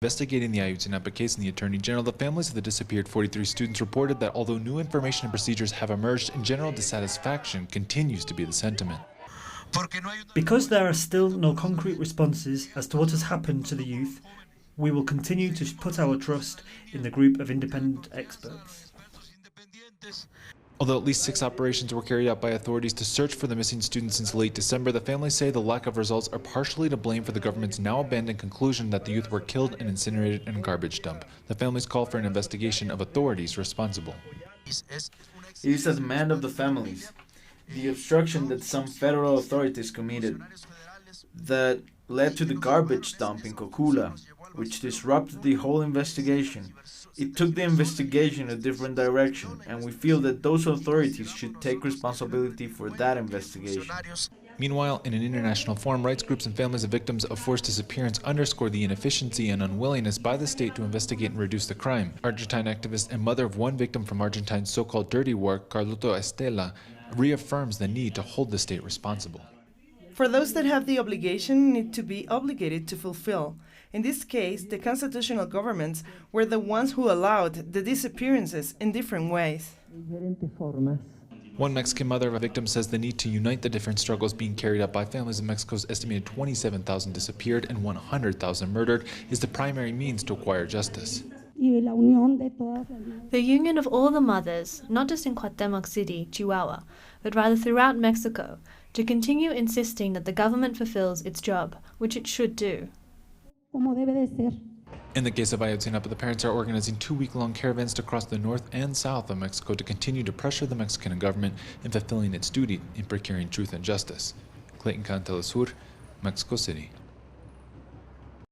Investigating the Ayotzinapa case and the Attorney General, the families of the disappeared 43 students reported that although new information and procedures have emerged, general dissatisfaction continues to be the sentiment. Because there are still no concrete responses as to what has happened to the youth, we will continue to put our trust in the group of independent experts. Although at least 6 operations were carried out by authorities to search for the missing students since late December, the families say the lack of results are partially to blame for the government's now abandoned conclusion that the youth were killed and incinerated in a garbage dump. The families call for an investigation of authorities responsible. It is a demand of the families. The obstruction that some federal authorities committed that led to the garbage dump in Cocula, which disrupted the whole investigation. It took the investigation a different direction, and we feel that those authorities should take responsibility for that investigation. Meanwhile, in an international forum, rights groups and families of victims of forced disappearance underscore the inefficiency and unwillingness by the state to investigate and reduce the crime. Argentine activist and mother of one victim from Argentine's so-called dirty war, Carlota Estela, reaffirms the need to hold the state responsible. For those that have the obligation need to be obligated to fulfill. In this case, the constitutional governments were the ones who allowed the disappearances in different ways. One Mexican mother of a victim says the need to unite the different struggles being carried out by families in Mexico's estimated 27,000 disappeared and 100,000 murdered is the primary means to acquire justice. The union of all the mothers, not just in Cuauhtémoc City, Chihuahua, but rather throughout Mexico, to continue insisting that the government fulfills its job, which it should do. In the case of Ayotzinapa, the parents are organizing 2-week-long caravans to cross the north and south of Mexico to continue to pressure the Mexican government in fulfilling its duty in procuring truth and justice. Clayton Can, Telesur, Mexico City.